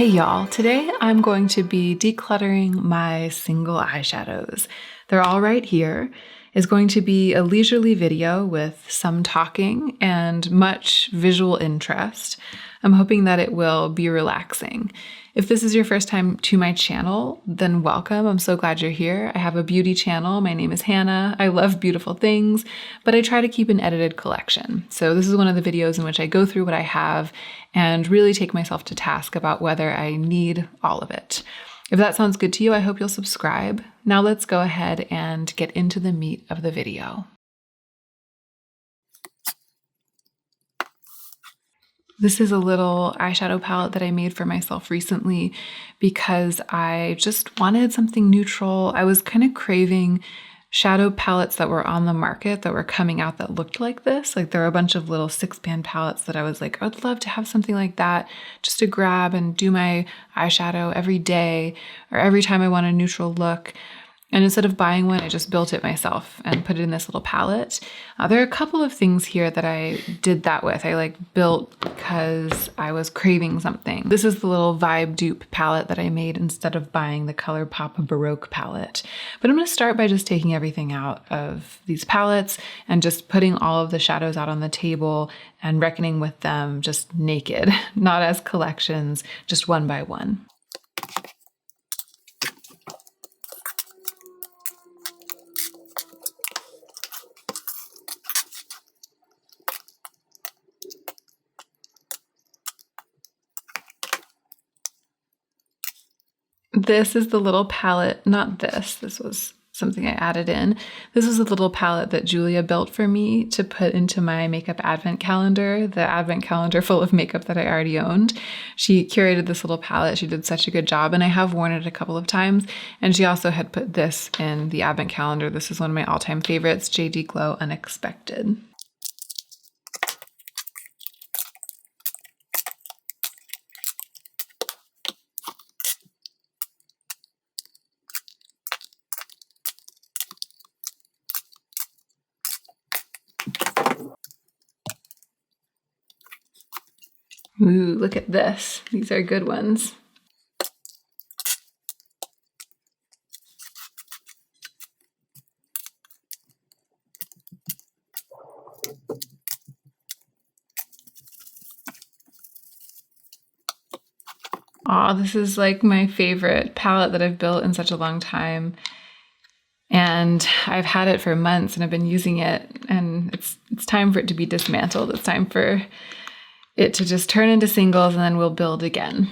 Hey y'all, today I'm going to be decluttering my single eyeshadows. They're all right here. It's going to be a leisurely video with some talking and much visual interest. I'm hoping that it will be relaxing. If this is your first time to my channel, then welcome. I'm so glad you're here. I have a beauty channel. My name is Hannah. I love beautiful things, but I try to keep an edited collection. So this is one of the videos in which I go through what I have and really take myself to task about whether I need all of it. If that sounds good to you, I hope you'll subscribe. Now let's go ahead and get into the meat of the video. This is a little eyeshadow palette that I made for myself recently because I just wanted something neutral. I was kind of craving shadow palettes that were on the market that were coming out that looked like this. Like there were a bunch of little 6-pan palettes that I was like, I'd love to have something like that just to grab and do my eyeshadow every day or every time I want a neutral look. And instead of buying one, I just built it myself and put it in this little palette. There are a couple of things here that I did that with. I built because I was craving something. This is the little vibe dupe palette that I made instead of buying the ColourPop Baroque palette. But I'm going to start by just taking everything out of these palettes and just putting all of the shadows out on the table and reckoning with them just naked, not as collections, just one by one. This is the little palette, not this was something I added in. This is a little palette that Julia built for me to put into my makeup advent calendar, the advent calendar full of makeup that I already owned. She curated this little palette. She did such a good job, and I have worn it a couple of times. And she also had put this in the advent calendar. This is one of my all-time favorites, JD Glow Unexpected. Ooh, look at this. These are good ones. Aw, this is like my favorite palette that I've built in such a long time. And I've had it for months and I've been using it, and it's time for it to be dismantled. It's time for it to just turn into singles and then we'll build again.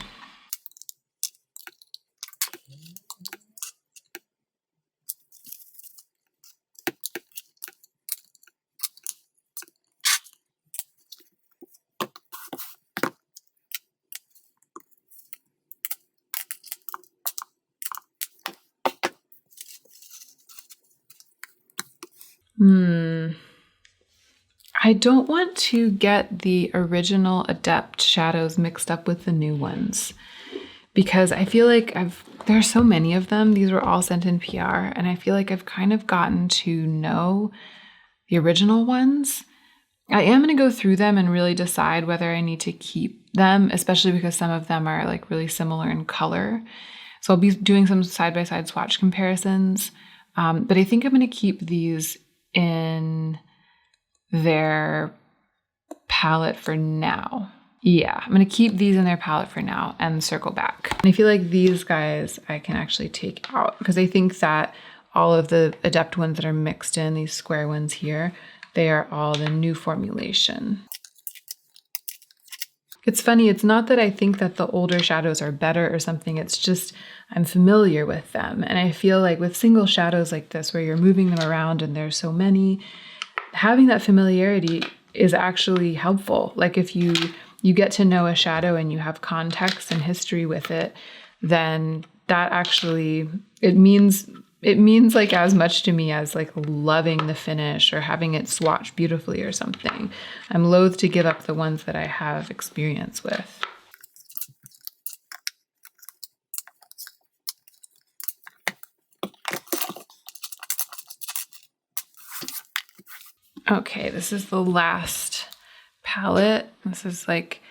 I don't want to get the original Adept shadows mixed up with the new ones because I feel like there are so many of them. These were all sent in PR, and I feel like I've kind of gotten to know the original ones. I am going to go through them and really decide whether I need to keep them, especially because some of them are like really similar in color. So I'll be doing some side-by-side swatch comparisons, but I think I'm going to keep these in their palette for now. Yeah, I'm going to keep these in their palette for now and circle back. And I feel like these guys I can actually take out because I think that all of the Adept ones that are mixed in, these square ones here, they are all the new formulation. It's funny, it's not that I think that the older shadows are better or something, it's just I'm familiar with them. And I feel like with single shadows like this where you're moving them around and there's so many, having that familiarity is actually helpful. Like if you get to know a shadow and you have context and history with it, then that actually, it means like as much to me as like loving the finish or having it swatched beautifully or something. I'm loath to give up the ones that I have experience with. Okay, this is the last palette. This is like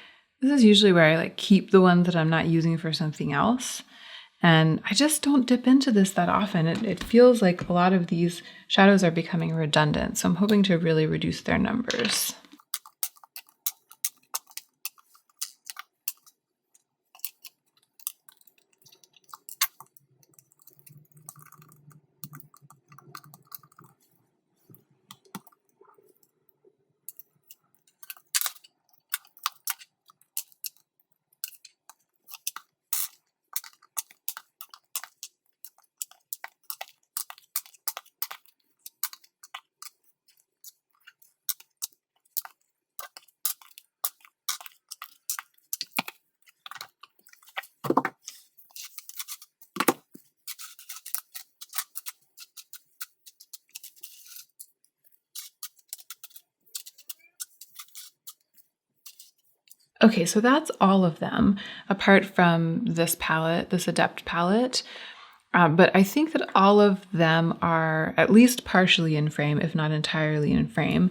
This is usually where I like keep the ones that I'm not using for something else. And I just don't dip into this that often. It feels like a lot of these shadows are becoming redundant. So I'm hoping to really reduce their numbers. Okay, so that's all of them, apart from this palette, this Adept palette. But I think that all of them are at least partially in frame, if not entirely in frame.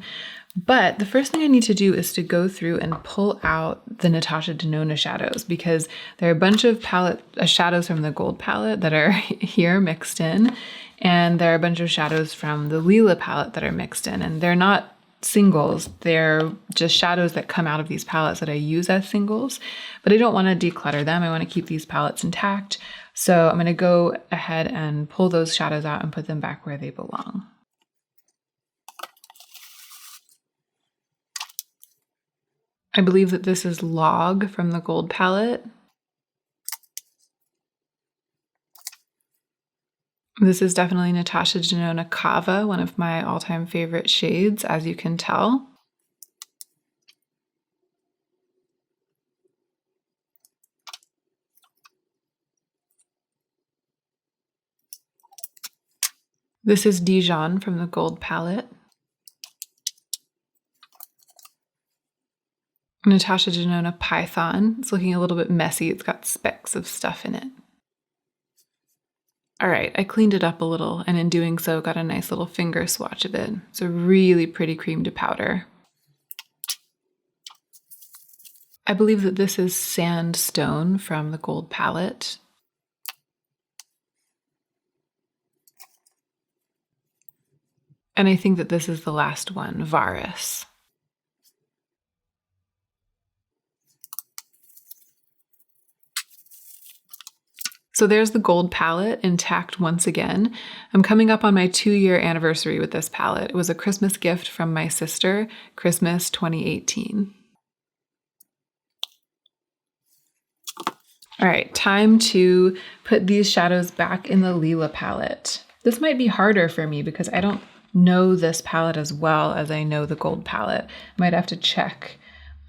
But the first thing I need to do is to go through and pull out the Natasha Denona shadows, because there are a bunch of shadows from the gold palette that are here mixed in, and there are a bunch of shadows from the Lila palette that are mixed in, and they're not singles. They're just shadows that come out of these palettes that I use as singles, but I don't want to declutter them. I want to keep these palettes intact. So I'm going to go ahead and pull those shadows out and put them back where they belong. I believe that this is Log from the gold palette. This is definitely Natasha Denona Kava, one of my all-time favorite shades, as you can tell. This is Dijon from the gold palette. Natasha Denona Python. It's looking a little bit messy. It's got specks of stuff in it. All right, I cleaned it up a little, and in doing so, got a nice little finger swatch of it. It's a really pretty cream to powder. I believe that this is Sandstone from the gold palette. And I think that this is the last one, Varus. So there's the gold palette intact once again. I'm coming up on my 2-year anniversary with this palette. It was a Christmas gift from my sister, Christmas 2018. All right, time to put these shadows back in the Lila palette. This might be harder for me because I don't know this palette as well as I know the gold palette. I might have to check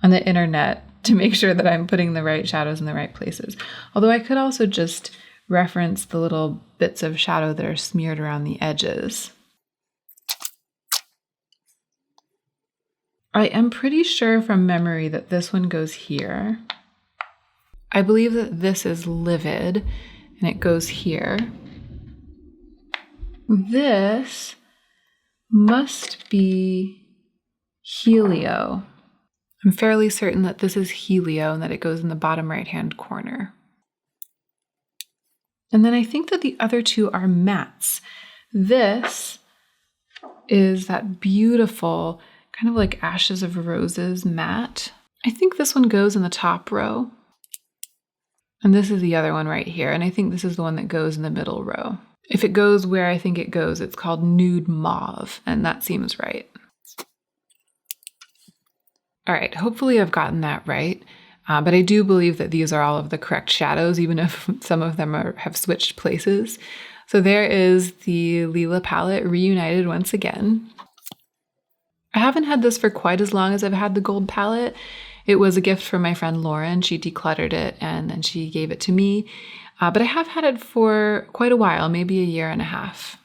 on the internet to make sure that I'm putting the right shadows in the right places. Although I could also just reference the little bits of shadow that are smeared around the edges. I am pretty sure from memory that this one goes here. I believe that this is Livid, and it goes here. This must be Helio. I'm fairly certain that this is Helio and that it goes in the bottom right-hand corner. And then I think that the other two are mattes. This is that beautiful kind of like Ashes of Roses matte. I think this one goes in the top row. And this is the other one right here. And I think this is the one that goes in the middle row. If it goes where I think it goes, it's called Nude Mauve, and that seems right. All right, hopefully I've gotten that right, but I do believe that these are all of the correct shadows, even if some of them have switched places. So there is the Lila palette reunited once again. I haven't had this for quite as long as I've had the gold palette. It was a gift from my friend Lauren. She decluttered it and then she gave it to me, but I have had it for quite a while, maybe a year and a half.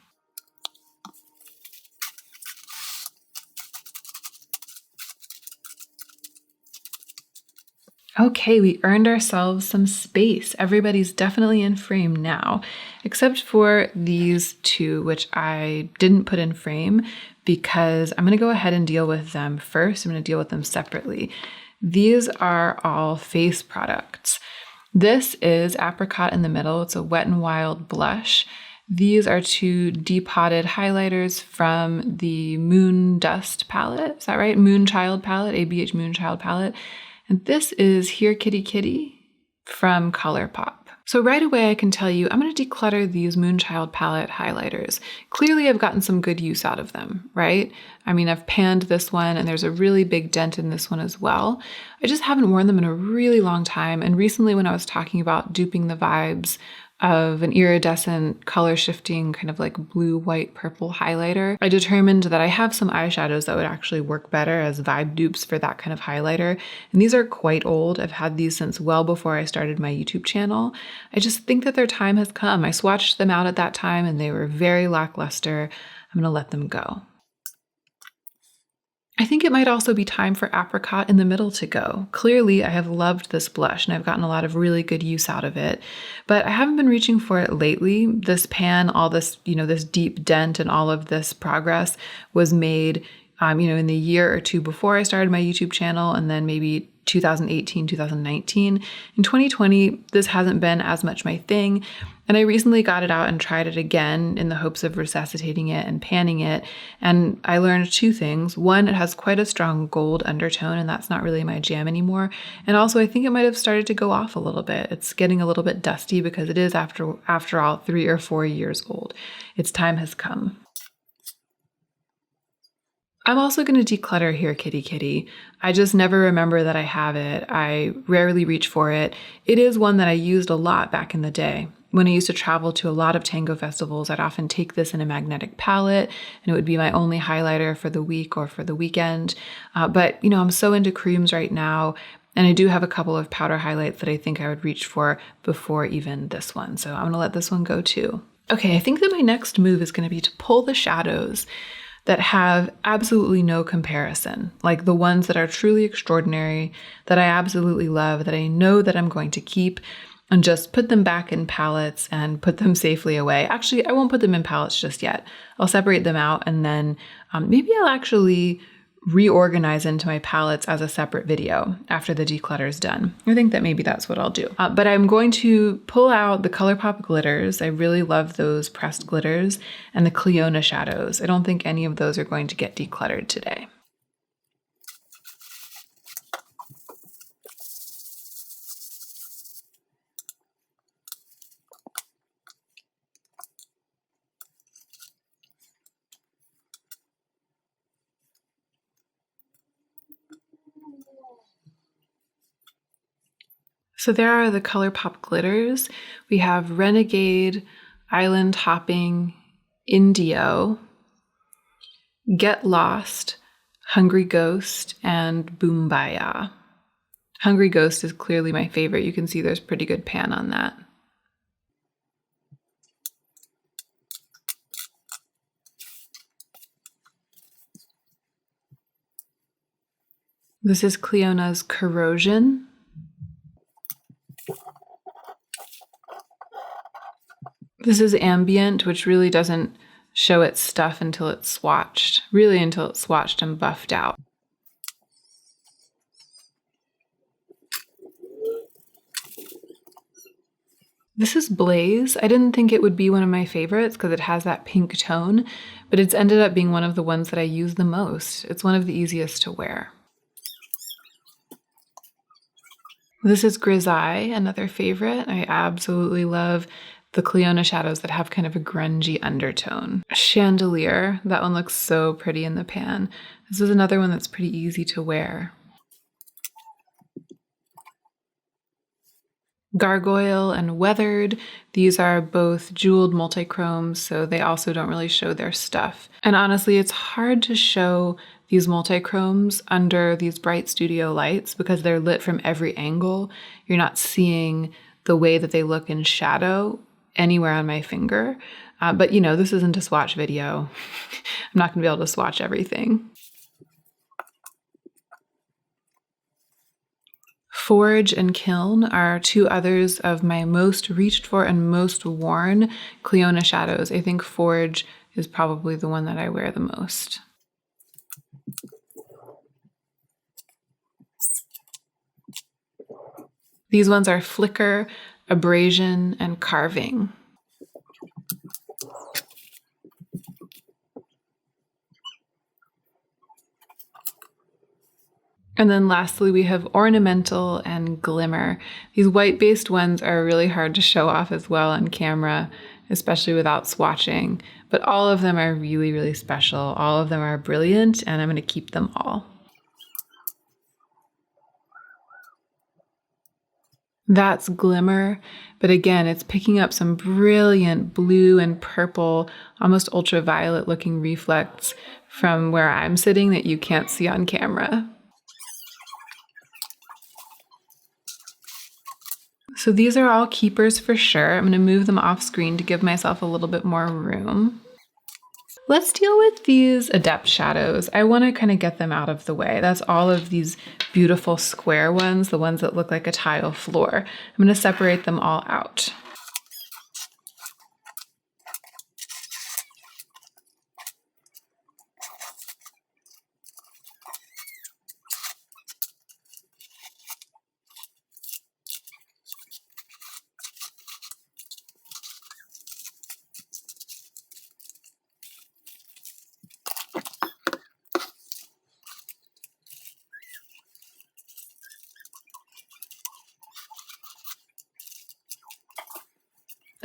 Okay, we earned ourselves some space. Everybody's definitely in frame now, except for these two, which I didn't put in frame because I'm going to go ahead and deal with them first. I'm going to deal with them separately. These are all face products. This is Apricot in the Middle. It's a Wet n Wild blush. These are two depotted highlighters from the Moon Dust palette. Is that right? Moonchild palette, ABH Moonchild palette. And this is Here Kitty Kitty from ColourPop. So right away I can tell you I'm going to declutter these Moonchild palette highlighters. Clearly I've gotten some good use out of them, right? I mean, I've panned this one and there's a really big dent in this one as well. I just haven't worn them in a really long time. And recently when I was talking about duping the vibes of an iridescent color shifting kind of like blue, white, purple highlighter, I determined that I have some eyeshadows that would actually work better as vibe dupes for that kind of highlighter. And these are quite old. I've had these since well before I started my YouTube channel. I just think that their time has come. I swatched them out at that time and they were very lackluster. I'm gonna let them go. I think it might also be time for Apricot in the Middle to go. Clearly, I have loved this blush and I've gotten a lot of really good use out of it, but I haven't been reaching for it lately. This pan, all this, this deep dent and all of this progress was made, in the year or two before I started my YouTube channel, and then maybe 2018, 2019. In 2020, this hasn't been as much my thing. And I recently got it out and tried it again in the hopes of resuscitating it and panning it. And I learned two things. One, it has quite a strong gold undertone, and that's not really my jam anymore. And also, I think it might have started to go off a little bit. It's getting a little bit dusty because it is, after all, 3 or 4 years old. Its time has come. I'm also going to declutter Here Kitty Kitty. I just never remember that I have it. I rarely reach for it. It is one that I used a lot back in the day. When I used to travel to a lot of tango festivals, I'd often take this in a magnetic palette, and it would be my only highlighter for the week or for the weekend. But I'm so into creams right now, and I do have a couple of powder highlights that I think I would reach for before even this one. So I'm going to let this one go too. Okay, I think that my next move is going to be to pull the shadows that have absolutely no comparison, like the ones that are truly extraordinary, that I absolutely love, that I know that I'm going to keep, and just put them back in palettes and put them safely away. Actually, I won't put them in palettes just yet. I'll separate them out, and then maybe I'll actually reorganize into my palettes as a separate video after the declutter is done. I think that maybe that's what I'll do. But I'm going to pull out the ColourPop glitters. I really love those pressed glitters, and the Cliona shadows. I don't think any of those are going to get decluttered today. So there are the ColourPop glitters. We have Renegade, Island Hopping, Indio, Get Lost, Hungry Ghost, and Boombaya. Hungry Ghost is clearly my favorite. You can see there's pretty good pan on that. This is Cliona's Corrosion. This is Ambient, which really doesn't show its stuff until it's swatched, until it's swatched and buffed out. This is Blaze. I didn't think it would be one of my favorites because it has that pink tone, but it's ended up being one of the ones that I use the most. It's one of the easiest to wear. This is Grisaille, another favorite. I absolutely love the Cliona shadows that have kind of a grungy undertone. Chandelier, that one looks so pretty in the pan. This is another one that's pretty easy to wear. Gargoyle and Weathered, these are both jeweled multichromes, so they also don't really show their stuff. And honestly, it's hard to show these multichromes under these bright studio lights because they're lit from every angle. You're not seeing the way that they look in shadow anywhere on my finger. But this isn't a swatch video. I'm not gonna be able to swatch everything. Forge and Kiln are two others of my most reached for and most worn Cliona shadows. I think Forge is probably the one that I wear the most. These ones are flicker, abrasion, and carving. And then lastly, we have ornamental and glimmer. These white-based ones are really hard to show off as well on camera, especially without swatching. But all of them are really, really special. All of them are brilliant, and I'm going to keep them all. That's glimmer, but again, it's picking up some brilliant blue and purple, almost ultraviolet looking reflects from where I'm sitting that you can't see on camera. So these are all keepers for sure. I'm going to move them off screen to give myself a little bit more room. Let's deal with these adept shadows. I want to kind of get them out of the way. That's all of these beautiful square ones, the ones that look like a tile floor. I'm going to separate them all out.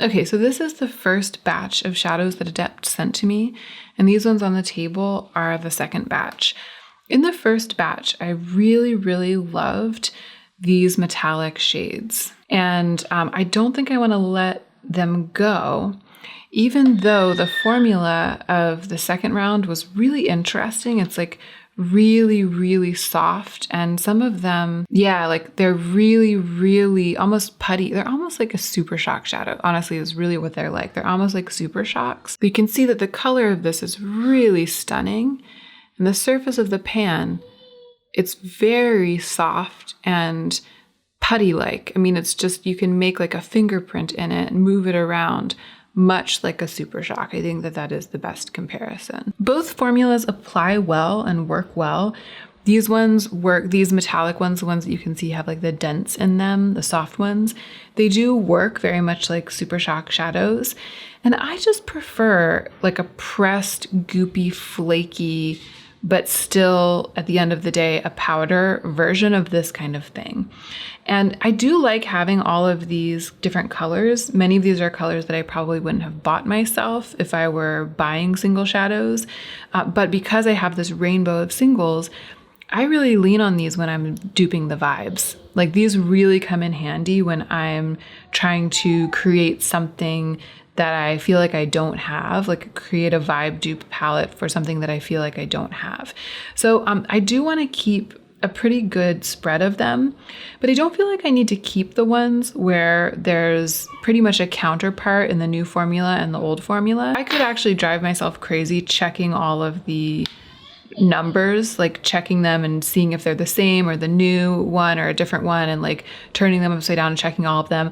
Okay, so this is the first batch of shadows that Adept sent to me, and these ones on the table are the second batch. In the first batch, I really, really loved these metallic shades, and I don't think I want to let them go, even though the formula of the second round was really interesting. It's like really, really soft. And some of them, yeah, like they're really, really almost putty. They're almost like a super shock shadow. Honestly, is really what they're like. They're almost like super shocks. You can see that the color of this is really stunning. And the surface of the pan, it's very soft and putty-like. I mean, it's just, you can make like a fingerprint in it and move it around, much like a super shock. I think that that is the best comparison. Both formulas apply well and work well. These ones work, these metallic ones, the ones that you can see have like the dents in them, the soft ones, they do work very much like super shock shadows. And I just prefer like a pressed, goopy, flaky, but still at the end of the day, a powder version of this kind of thing. And I do like having all of these different colors. Many of these are colors that I probably wouldn't have bought myself if I were buying single shadows. But because I have this rainbow of singles, I really lean on these when I'm duping the vibes. Like these really come in handy when I'm trying to create something that I feel like I don't have, like create a vibe dupe palette for something that I feel like I don't have. So I do want to keep a pretty good spread of them, but I don't feel like I need to keep the ones where there's pretty much a counterpart in the new formula and the old formula. I could actually drive myself crazy checking all of the numbers, like checking them and seeing if they're the same or the new one or a different one, and like turning them upside down and checking all of them.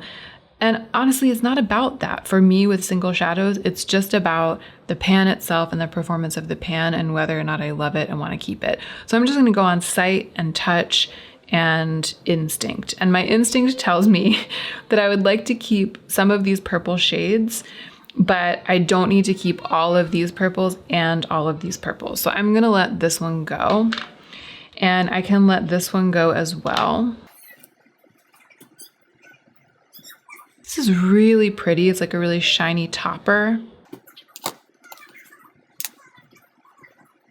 And honestly, it's not about that. For me with single shadows, it's just about the pan itself and the performance of the pan and whether or not I love it and want to keep it. So I'm just going to go on sight and touch and instinct. And my instinct tells me that I would like to keep some of these purple shades, but I don't need to keep all of these purples and all of these purples. So I'm going to let this one go, and I can let this one go as well. This is really pretty. It's like a really shiny topper.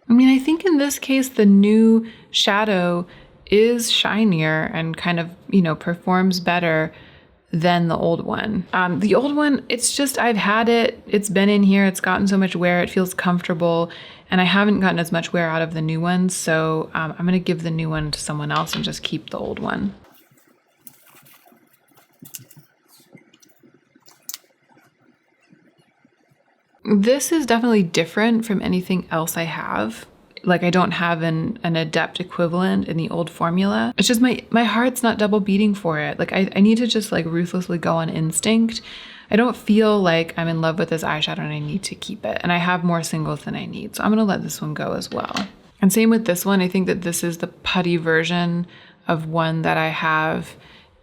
I mean, I think in this case, the new shadow is shinier and kind of, you know, performs better than the old one. The old one, it's just, I've had it. It's been in here. It's gotten so much wear. It feels comfortable. And I haven't gotten as much wear out of the new one. So I'm going to give the new one to someone else and just keep the old one. This is definitely different from anything else I have. Like I don't have an adept equivalent in the old formula. It's just my heart's not double beating for it. Like I need to just like ruthlessly go on instinct. I don't feel like I'm in love with this eyeshadow and I need to keep it. And I have more singles than I need. So I'm gonna let this one go as well. And same with this one. I think that this is the putty version of one that I have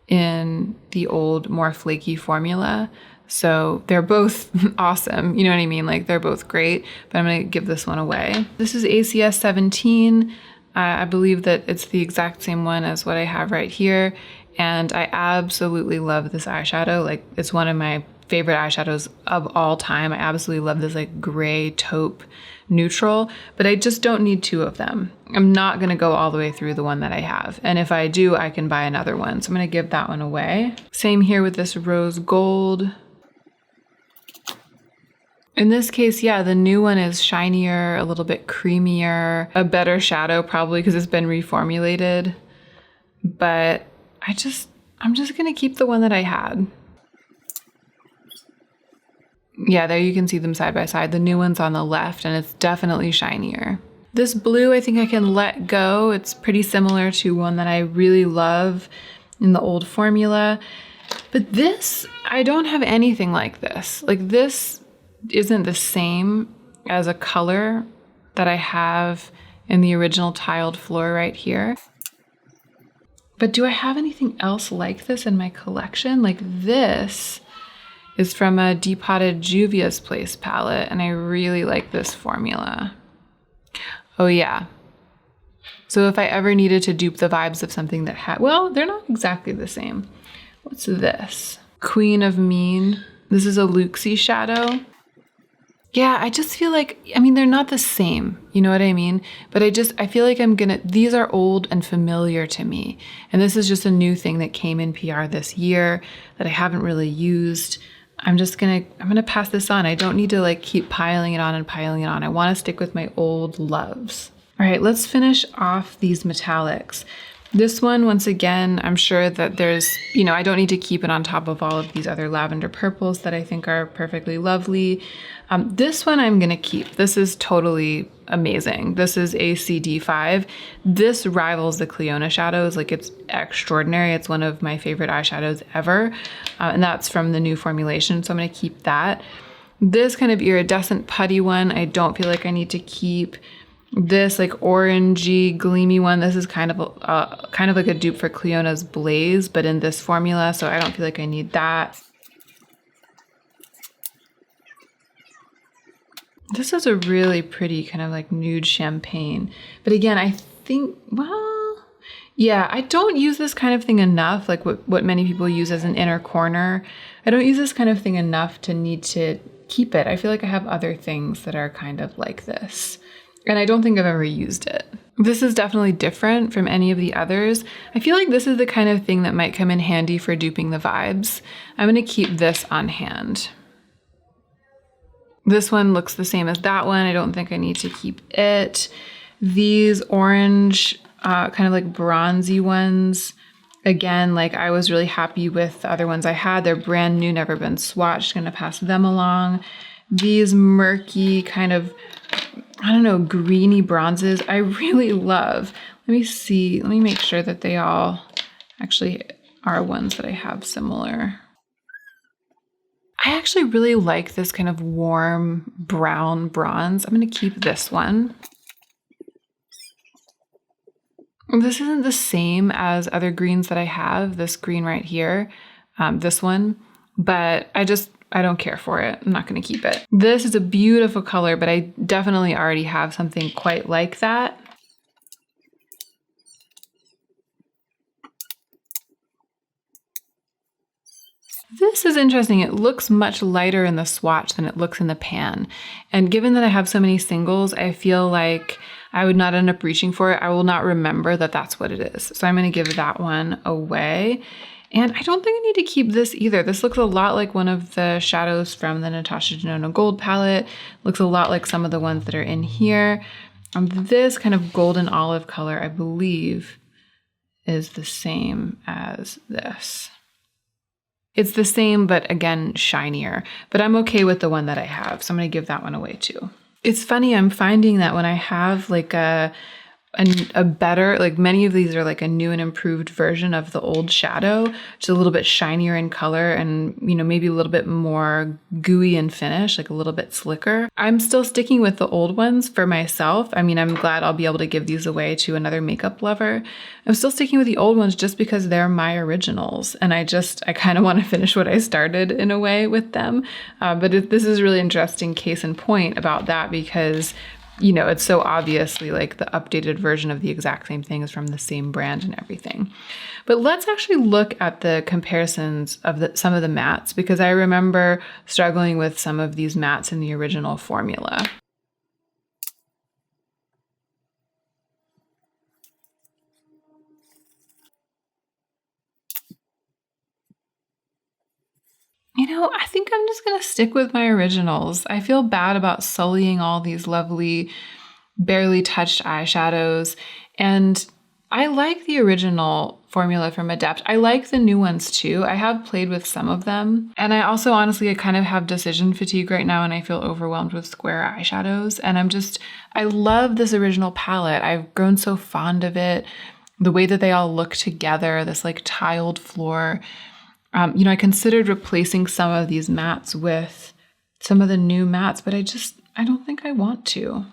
in the old, more flaky formula. So they're both awesome. You know what I mean? Like they're both great, but I'm going to give this one away. This is ACS 17. I believe that it's the exact same one as what I have right here. And I absolutely love this eyeshadow. Like it's one of my favorite eyeshadows of all time. I absolutely love this like gray taupe neutral, but I just don't need two of them. I'm not going to go all the way through the one that I have. And if I do, I can buy another one. So I'm going to give that one away. Same here with this rose gold. In this case, yeah, the new one is shinier, a little bit creamier, a better shadow probably because it's been reformulated. But I'm just going to keep the one that I had. Yeah, there you can see them side by side. The new one's on the left and it's definitely shinier. This blue, I think I can let go. It's pretty similar to one that I really love in the old formula. But this, I don't have anything like this. Like this isn't the same as a color that I have in the original tiled floor right here. But do I have anything else like this in my collection? Like this is from a Depotted Juvia's Place palette, and I really like this formula. Oh yeah. So if I ever needed to dupe the vibes of something that had, well, they're not exactly the same. What's this? Queen of Mean. This is a Luxie shadow. Yeah, I just feel like, I mean, they're not the same, you know what I mean? But I feel like these are old and familiar to me. And this is just a new thing that came in PR this year that I haven't really used. I'm gonna pass this on. I don't need to like keep piling it on and piling it on. I wanna stick with my old loves. All right, let's finish off these metallics. This one, once again, I'm sure that there's, I don't need to keep it on top of all of these other lavender purples that I think are perfectly lovely. This one I'm gonna keep. This is totally amazing. This is a CD5. This rivals the Clionadh shadows. Like it's extraordinary. It's one of my favorite eyeshadows ever. And that's from the new formulation. So I'm gonna keep that. This kind of iridescent putty one, I don't feel like I need to keep. This like orangey, gleamy one, this is kind of like a dupe for Cliona's Blaze, but in this formula, so I don't feel like I need that. This is a really pretty kind of like nude champagne. But again, I think, well, yeah, I don't use this kind of thing enough, like what many people use as an inner corner. I don't use this kind of thing enough to need to keep it. I feel like I have other things that are kind of like this. And I don't think I've ever used it. This is definitely different from any of the others. I feel like this is the kind of thing that might come in handy for duping the vibes. I'm gonna keep this on hand. This one looks the same as that one. I don't think I need to keep it. These orange, kind of like bronzy ones, again, like I was really happy with the other ones I had. They're brand new, never been swatched, gonna pass them along. These murky kind of, I don't know, greeny bronzes, I really love. Let me see, let me make sure that they all actually are ones that I have similar. I actually really like this kind of warm brown bronze. I'm gonna keep this one. This isn't the same as other greens that I have, this green right here, this one, but I don't care for it. I'm not gonna keep it. This is a beautiful color, but I definitely already have something quite like that. This is interesting. It looks much lighter in the swatch than it looks in the pan. And given that I have so many singles, I feel like I would not end up reaching for it. I will not remember that that's what it is. So I'm gonna give that one away. And I don't think I need to keep this either. This looks a lot like one of the shadows from the Natasha Denona Gold palette. Looks a lot like some of the ones that are in here. This kind of golden olive color, I believe, is the same as this. It's the same, but again, shinier. But I'm okay with the one that I have, so I'm gonna give that one away too. It's funny, I'm finding that when I have like a a better, like many of these are like a new and improved version of the old shadow, just a little bit shinier in color and, you know, maybe a little bit more gooey in finish, like a little bit slicker. I'm still sticking with the old ones for myself. I mean, I'm glad I'll be able to give these away to another makeup lover. I'm still sticking with the old ones just because they're my originals. And I kind of want to finish what I started in a way with them. This is a really interesting case in point about that because, you know, it's so obviously like the updated version of the exact same thing is from the same brand and everything. But let's actually look at the comparisons of some of the mattes, because I remember struggling with some of these mattes in the original formula. You know, I think I'm just going to stick with my originals. I feel bad about sullying all these lovely, barely touched eyeshadows. And I like the original formula from Adept. I like the new ones too. I have played with some of them. And I also honestly, I kind of have decision fatigue right now and I feel overwhelmed with square eyeshadows. And I love this original palette. I've grown so fond of it. The way that they all look together, this like tiled floor. You know, I considered replacing some of these mattes with some of the new mattes, but I don't think I want to.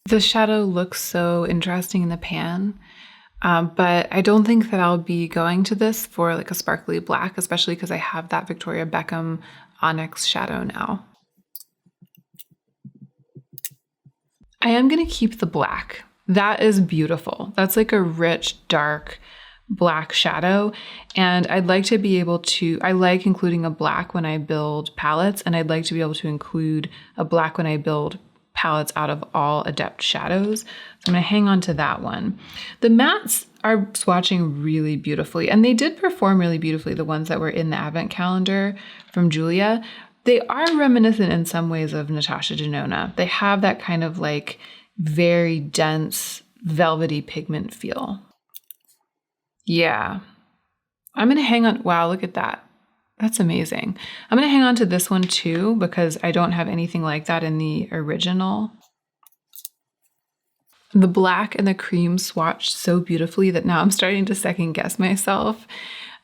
The shadow looks so interesting in the pan. But I don't think that I'll be going to this for like a sparkly black, especially because I have that Victoria Beckham Onyx shadow now. I am going to keep the black. That is beautiful. That's like a rich, dark black shadow. And I'd like to be able to, I like including a black when I build palettes, and I'd like to be able to include a black when I build palettes out of all Adept shadows. So I'm going to hang on to that one. The mattes are swatching really beautifully, and they did perform really beautifully, the ones that were in the advent calendar from Julia. They are reminiscent in some ways of Natasha Denona. They have that kind of like very dense, velvety pigment feel. Yeah. I'm going to hang on. Wow, look at that. That's amazing. I'm going to hang on to this one too, because I don't have anything like that in the original. The black and the cream swatched so beautifully that now I'm starting to second guess myself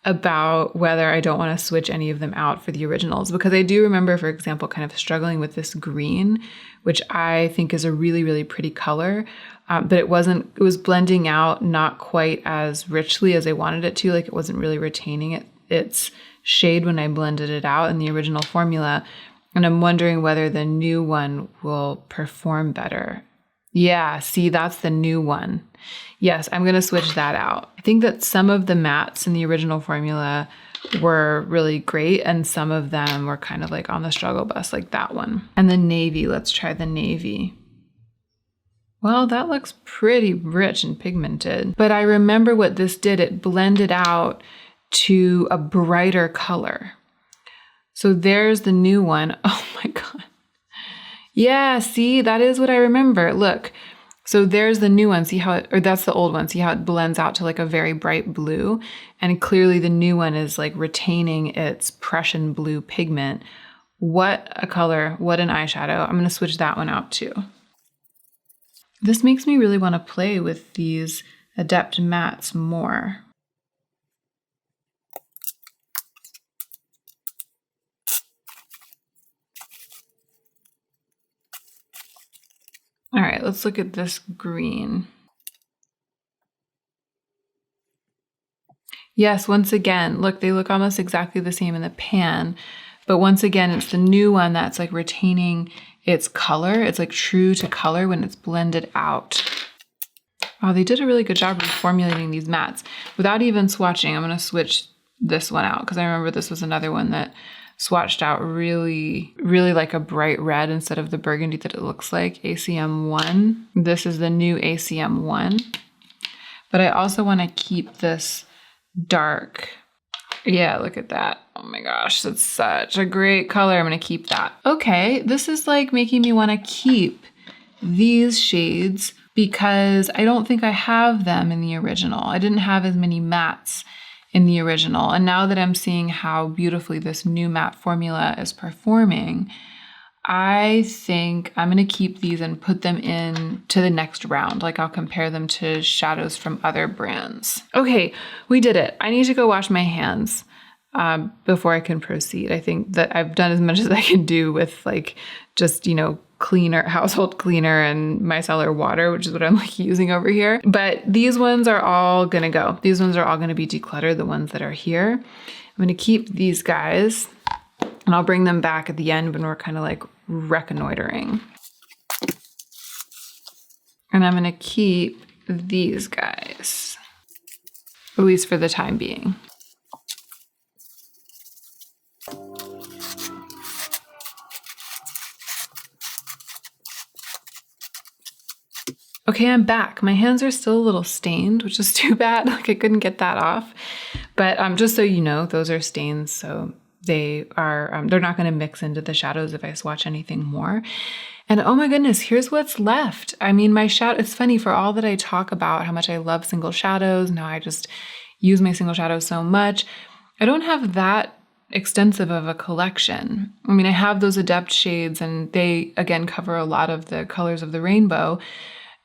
about whether I don't want to switch any of them out for the originals, because I do remember, for example, kind of struggling with this green, which I think is a really, really pretty color. But it was blending out not quite as richly as I wanted it to. Like it wasn't really retaining its shade when I blended it out in the original formula. And I'm wondering whether the new one will perform better. Yeah, see, that's the new one. Yes, I'm going to switch that out. I think that some of the mattes in the original formula were really great, and some of them were kind of like on the struggle bus, like that one. And the navy, let's try the navy. Well, that looks pretty rich and pigmented. But I remember what this did. It blended out to a brighter color. So there's the new one. Oh my God. Yeah, see, that is what I remember. Look, so there's the new one. See how or that's the old one. See how it blends out to like a very bright blue. And clearly the new one is like retaining its Prussian blue pigment. What a color, what an eyeshadow. I'm going to switch that one out too. This makes me really want to play with these Adept mattes more. All right, let's look at this green. Yes, once again, look, they look almost exactly the same in the pan, but once again, it's the new one that's like retaining its color. It's like true to color when it's blended out. Wow, they did a really good job reformulating these mattes. Without even swatching, I'm gonna switch this one out because I remember this was another one that swatched out really, really like a bright red instead of the burgundy that it looks like, ACM1. This is the new ACM1. But I also want to keep this dark. Yeah, look at that. Oh my gosh, that's such a great color. I'm going to keep that. Okay, this is like making me want to keep these shades because I don't think I have them in the original. I didn't have as many mattes in the original. And now that I'm seeing how beautifully this new matte formula is performing, I think I'm going to keep these and put them in to the next round. Like I'll compare them to shadows from other brands. Okay, we did it. I need to go wash my hands before I can proceed. I think that I've done as much as I can do with like just, cleaner, household cleaner and micellar water, which is what I'm like using over here. But these ones are all going to go. These ones are all going to be decluttered, the ones that are here. I'm going to keep these guys and I'll bring them back at the end when we're kind of like reconnoitering. And I'm going to keep these guys, at least for the time being. Okay, I'm back. My hands are still a little stained, which is too bad. Like I couldn't get that off. But just so you know, those are stains, so they're not going to mix into the shadows if I swatch anything more. And oh my goodness, here's what's left. I mean, my shadow, it's funny, for all that I talk about how much I love single shadows, now I just use my single shadows so much, I don't have that extensive of a collection. I mean, I have those Adept shades and they, again, cover a lot of the colors of the rainbow.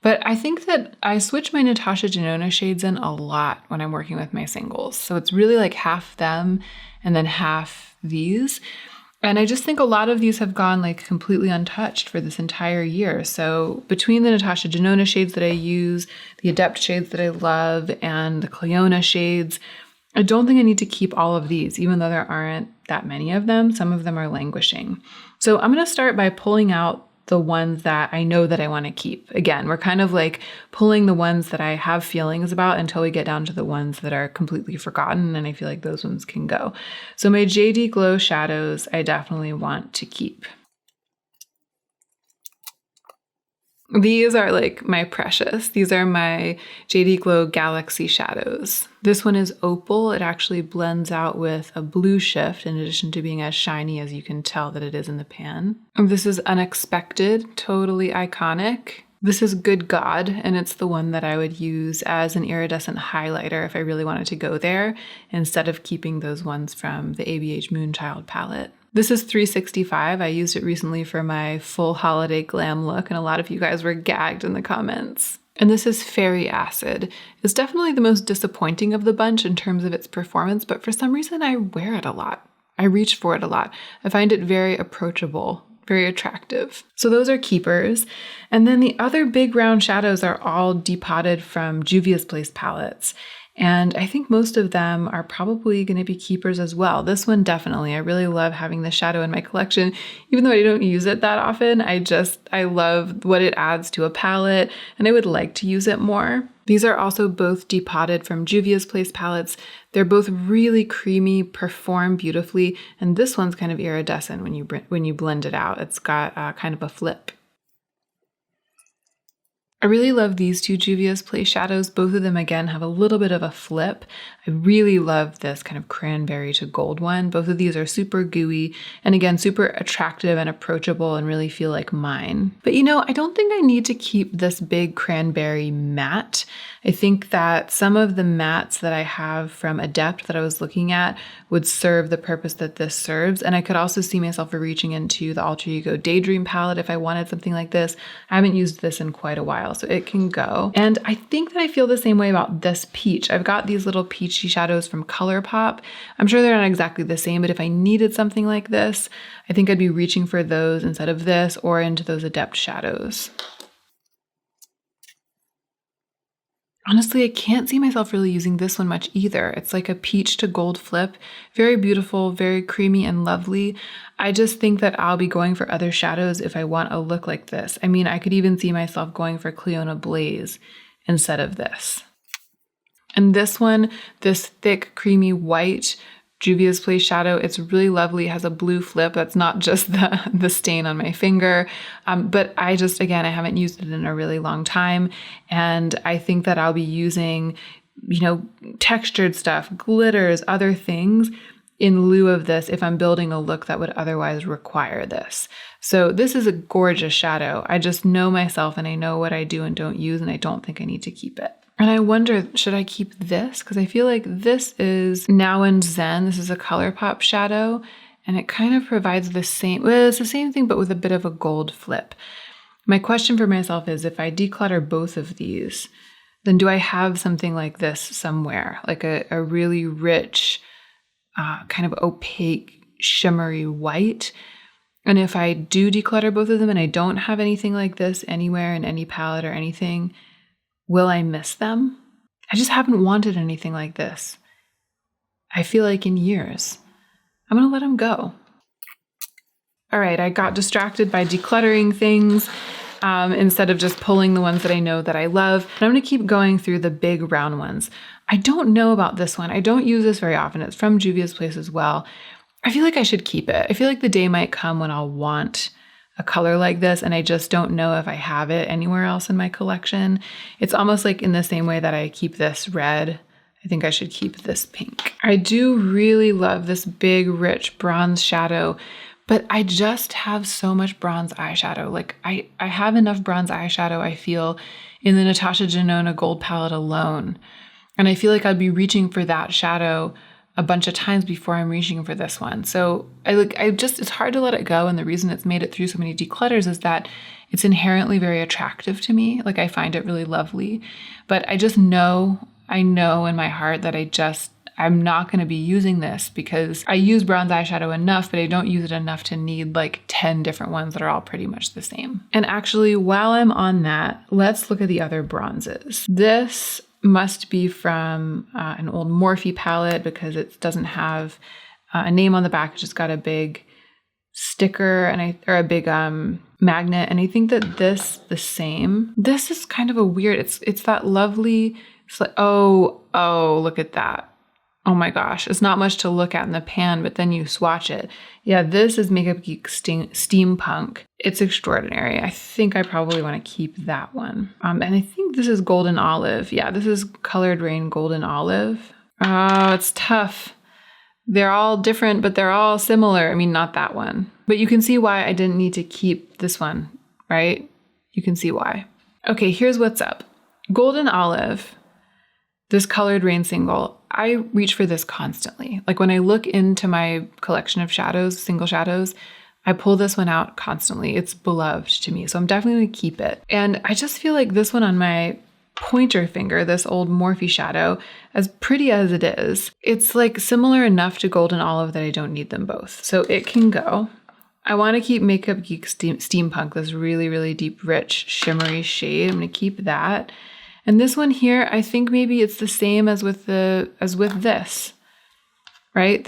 But I think that I switch my Natasha Denona shades in a lot when I'm working with my singles. So it's really like half them and then half these. And I just think a lot of these have gone like completely untouched for this entire year. So between the Natasha Denona shades that I use, the Adept shades that I love, and the Cliona shades, I don't think I need to keep all of these, even though there aren't that many of them. Some of them are languishing. So I'm going to start by pulling out the ones that I know that I want to keep. Again, we're kind of like pulling the ones that I have feelings about until we get down to the ones that are completely forgotten, and I feel like those ones can go. So my JD Glow shadows, I definitely want to keep. These are like my precious. These are my JD Glow Galaxy shadows. This one is opal. It actually blends out with a blue shift in addition to being as shiny as you can tell that it is in the pan. This is Unexpected, totally iconic. This is Good God, and it's the one that I would use as an iridescent highlighter if I really wanted to go there, instead of keeping those ones from the ABH Moonchild palette. This is 365. I used it recently for my full holiday glam look, and a lot of you guys were gagged in the comments. And this is Fairy Acid. It's definitely the most disappointing of the bunch in terms of its performance, but for some reason I wear it a lot. I reach for it a lot. I find it very approachable, very attractive. So those are keepers. And then the other big round shadows are all depotted from Juvia's Place palettes. And I think most of them are probably going to be keepers as well. This one definitely. I really love having this shadow in my collection. Even though I don't use it that often, I love what it adds to a palette, and I would like to use it more. These are also both depotted from Juvia's Place palettes. They're both really creamy, perform beautifully, and this one's kind of iridescent when you blend it out. It's got kind of a flip. I really love these two Juvia's Place shadows. Both of them, again, have a little bit of a flip. I really love this kind of cranberry to gold one. Both of these are super gooey and, again, super attractive and approachable and really feel like mine. But I don't think I need to keep this big cranberry matte. I think that some of the mattes that I have from Adept that I was looking at would serve the purpose that this serves. And I could also see myself reaching into the Alter Ego Daydream palette if I wanted something like this. I haven't used this in quite a while, so it can go. And I think that I feel the same way about this peach. I've got these little peachy shadows from ColourPop. I'm sure they're not exactly the same, but if I needed something like this, I think I'd be reaching for those instead of this or into those Adept shadows. Honestly, I can't see myself really using this one much either. It's like a peach to gold flip, very beautiful, very creamy and lovely. I just think that I'll be going for other shadows if I want a look like this. I mean, I could even see myself going for Cliona Blaze instead of this. And this one, this thick, creamy white Juvia's Place shadow, it's really lovely. It has a blue flip. That's not just the stain on my finger. But I haven't used it in a really long time. And I think that I'll be using, textured stuff, glitters, other things in lieu of this if I'm building a look that would otherwise require this. So this is a gorgeous shadow. I just know myself and I know what I do and don't use, and I don't think I need to keep it. And I wonder, should I keep this? Because I feel like this is Now and Zen. This is a ColourPop shadow, and it kind of provides the same, well, it's the same thing, but with a bit of a gold flip. My question for myself is, if I declutter both of these, then do I have something like this somewhere? Like a really rich, kind of opaque, shimmery white. And if I do declutter both of them and I don't have anything like this anywhere in any palette or anything, will I miss them? I just haven't wanted anything like this, I feel like, in years. I'm gonna let them go. All right, I got distracted by decluttering things instead of just pulling the ones that I know that I love. And I'm gonna keep going through the big round ones. I don't know about this one. I don't use this very often. It's from Juvia's Place as well. I feel like I should keep it. I feel like the day might come when I'll want a color like this, and I just don't know if I have it anywhere else in my collection. It's almost like in the same way that I keep this red, I think I should keep this pink. I do really love this big, rich bronze shadow, but I just have so much bronze eyeshadow. Like I have enough bronze eyeshadow, I feel, in the Natasha Denona gold palette alone. And I feel like I'd be reaching for that shadow a bunch of times before I'm reaching for this one. So it's hard to let it go. And the reason it's made it through so many declutters is that it's inherently very attractive to me. Like I find it really lovely, but I know in my heart that I'm not going to be using this because I use bronze eyeshadow enough, but I don't use it enough to need like 10 different ones that are all pretty much the same. And actually, while I'm on that, let's look at the other bronzes. This must be from an old Morphe palette because it doesn't have a name on the back. It's just got a big sticker or a big magnet. And I think that the same. This is kind of a weird, it's that lovely, it's like, oh, look at that. Oh my gosh, it's not much to look at in the pan, but then you swatch it. Yeah, this is Makeup Geek Steampunk. It's extraordinary. I think I probably want to keep that one. And I think this is Golden Olive. Yeah, this is Colored Rain Golden Olive. Oh, it's tough. They're all different, but they're all similar. I mean, not that one. But you can see why I didn't need to keep this one, right? You can see why. Okay, here's what's up. Golden Olive, this Colored Rain single, I reach for this constantly. Like when I look into my collection of shadows, single shadows, I pull this one out constantly. It's beloved to me, so I'm definitely gonna keep it. And I just feel like this one on my pointer finger, this old Morphe shadow, as pretty as it is, it's like similar enough to Golden Olive that I don't need them both. So it can go. I wanna keep Makeup Geek Steampunk, this really, really deep, rich, shimmery shade. I'm gonna keep that. And this one here, I think maybe it's the same as with this, right?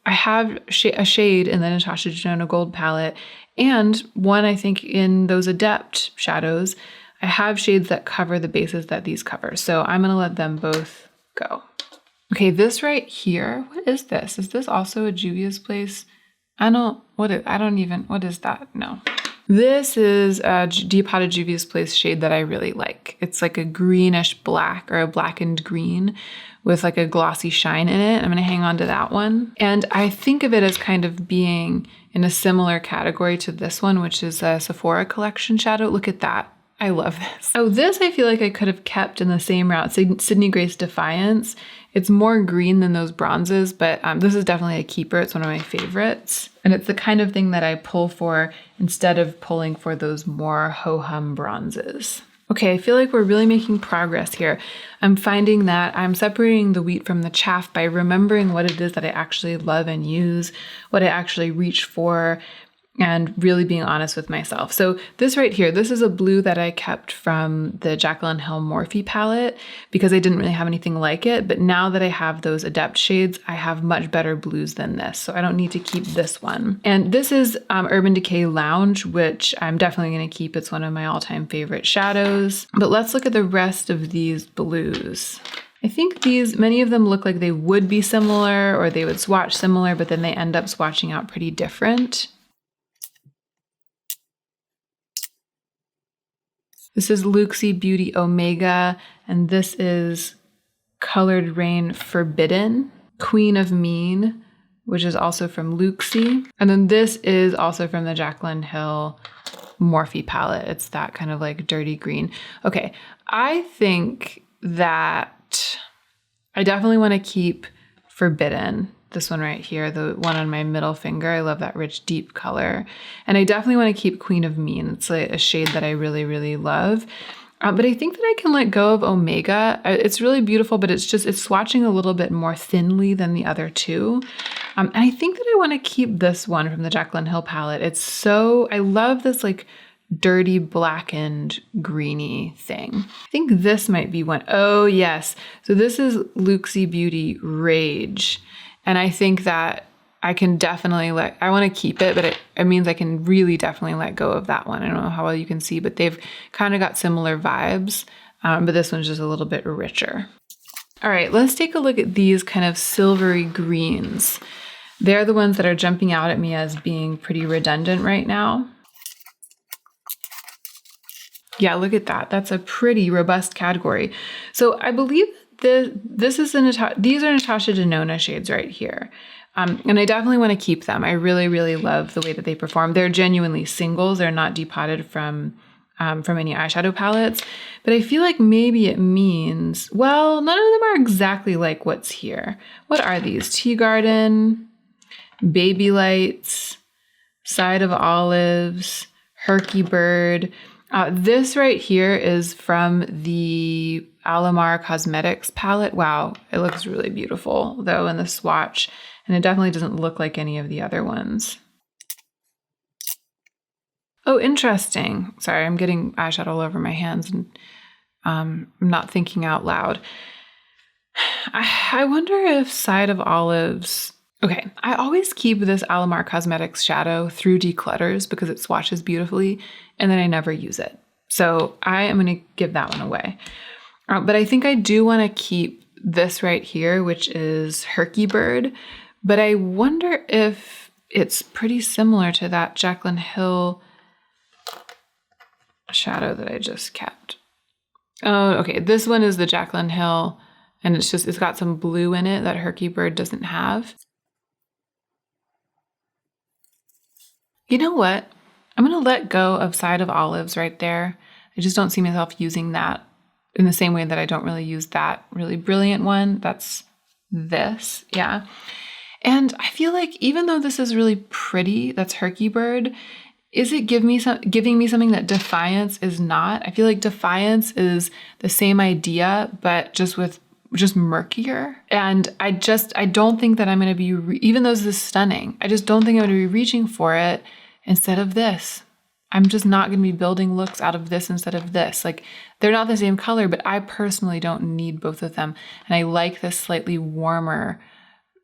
I have a shade in the Natasha Denona Gold palette, and one, I think, in those Adept shadows. I have shades that cover the bases that these cover. So I'm gonna let them both go. Okay, this right here, what is this? Is this also a Juvia's Place? What is that? No. This is a Depotted Juvia's Place shade that I really like. It's like a greenish black or a blackened green with like a glossy shine in it. I'm going to hang on to that one. And I think of it as kind of being in a similar category to this one, which is a Sephora collection shadow. Look at that. I love this. Oh, this I feel like I could have kept in the same route. Sydney Grace Defiance. It's more green than those bronzes, but this is definitely a keeper. It's one of my favorites. And it's the kind of thing that I pull for instead of pulling for those more ho-hum bronzes. Okay, I feel like we're really making progress here. I'm finding that I'm separating the wheat from the chaff by remembering what it is that I actually love and use, what I actually reach for, and really being honest with myself. So this right here, this is a blue that I kept from the Jaclyn Hill Morphe palette because I didn't really have anything like it. But now that I have those Adept shades, I have much better blues than this. So I don't need to keep this one. And this is Urban Decay Lounge, which I'm definitely going to keep. It's one of my all-time favorite shadows. But let's look at the rest of these blues. I think many of them look like they would be similar or they would swatch similar, but then they end up swatching out pretty different. This is Luxie Beauty Omega, and this is Colored Rain Forbidden. Queen of Mean, which is also from Luxie. And then this is also from the Jaclyn Hill Morphe palette. It's that kind of like dirty green. Okay, I think that I definitely want to keep Forbidden. This one right here, the one on my middle finger. I love that rich, deep color. And I definitely want to keep Queen of Mean. It's like a shade that I really, really love. But I think that I can let go of Omega. It's really beautiful, but it's swatching a little bit more thinly than the other two. And I think that I want to keep this one from the Jaclyn Hill palette. I love this like dirty blackened greeny thing. I think this might be one. Oh yes. So this is Luxie Beauty Rage. And I think that I can definitely I want to keep it, but it means I can really definitely let go of that one. I don't know how well you can see, but they've kind of got similar vibes, but this one's just a little bit richer. All right, let's take a look at these kind of silvery greens. They're the ones that are jumping out at me as being pretty redundant right now. Yeah, look at that. That's a pretty robust category. So I believe these are Natasha Denona shades right here. And I definitely want to keep them. I really, really love the way that they perform. They're genuinely singles. They're not depotted from any eyeshadow palettes. But I feel like maybe it means, well, none of them are exactly like what's here. What are these? Tea Garden, Baby Lights, Side of Olives, Herky Bird. This right here is from the Alamar Cosmetics palette. Wow, it looks really beautiful though in the swatch. And it definitely doesn't look like any of the other ones. Oh, interesting. Sorry, I'm getting eyeshadow all over my hands and I'm not thinking out loud. I wonder if Side of Olives... Okay, I always keep this Alamar Cosmetics shadow through declutters because it swatches beautifully and then I never use it. So I am going to give that one away. But I think I do want to keep this right here, which is Herky Bird. But I wonder if it's pretty similar to that Jaclyn Hill shadow that I just kept. Oh, okay. This one is the Jaclyn Hill, and it's got some blue in it that Herky Bird doesn't have. You know what? I'm going to let go of Side of Olives right there. I just don't see myself using that in the same way that I don't really use that really brilliant one. That's this. Yeah. And I feel like even though this is really pretty, that's Herky Bird, is it giving me something that Defiance is not? I feel like Defiance is the same idea, but just murkier. And I don't think that I'm going to be, even though this is stunning, I just don't think I'm going to be reaching for it instead of this. I'm just not going to be building looks out of this instead of this. Like, they're not the same color, but I personally don't need both of them. And I like this slightly warmer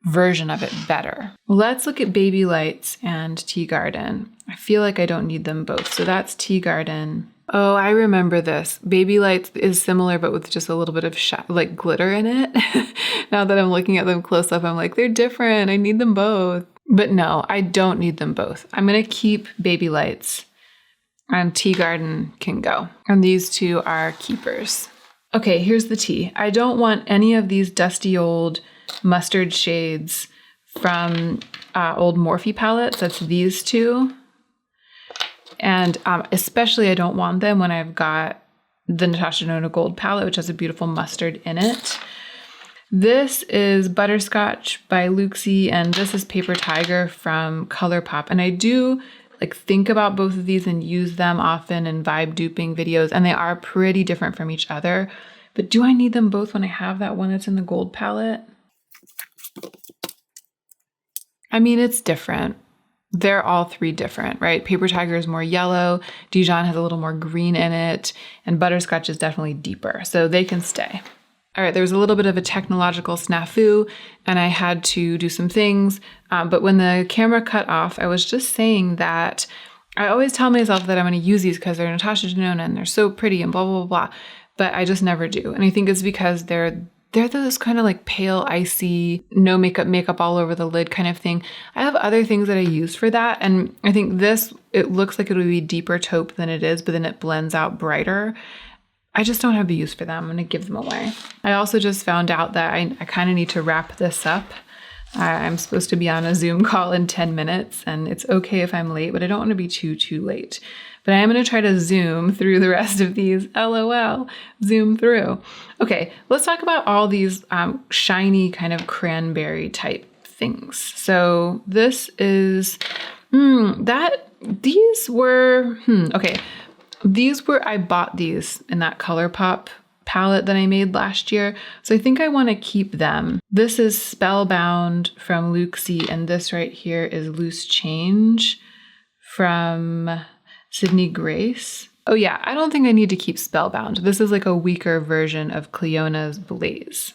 version of it better. Let's look at Baby Lights and Tea Garden. I feel like I don't need them both. So that's Tea Garden. Oh, I remember this. Baby Lights is similar, but with just a little bit of like glitter in it. Now that I'm looking at them close up, I'm like, they're different. I need them both. But no, I don't need them both. I'm going to keep Baby Lights and Tea Garden can go. And these two are keepers. Okay, here's the tea. I don't want any of these dusty old mustard shades from old Morphe palettes. That's these two. And especially I don't want them when I've got the Natasha Denona Gold palette, which has a beautiful mustard in it. This is Butterscotch by Luxie, and this is Paper Tiger from ColourPop. And I do think about both of these and use them often in vibe duping videos, and they are pretty different from each other. But do I need them both when I have that one that's in the gold palette? I mean, it's different. They're all three different, right? Paper Tiger is more yellow, Dijon has a little more green in it, and Butterscotch is definitely deeper, so they can stay. All right, there was a little bit of a technological snafu, and I had to do some things, but when the camera cut off, I was just saying that I always tell myself that I'm going to use these because they're Natasha Denona and they're so pretty and blah, blah, blah, blah, but I just never do. And I think it's because they're those kind of like pale, icy, no makeup all over the lid kind of thing. I have other things that I use for that. And I think this, it looks like it would be deeper taupe than it is, but then it blends out brighter. I just don't have a use for them. I'm going to give them away. I also just found out that I kind of need to wrap this up I'm supposed to be on a Zoom call in 10 minutes, and it's okay if I'm late, but I don't want to be too late. But I am going to try to zoom through the rest of these. LOL, zoom through. Okay, let's talk about all these shiny kind of cranberry type things. So this is, these were, I bought these in that ColourPop palette that I made last year. So I think I want to keep them. This is Spellbound from Luxie, and this right here is Loose Change from Sydney Grace. Oh yeah, I don't think I need to keep Spellbound. This is like a weaker version of Cleona's Blaze.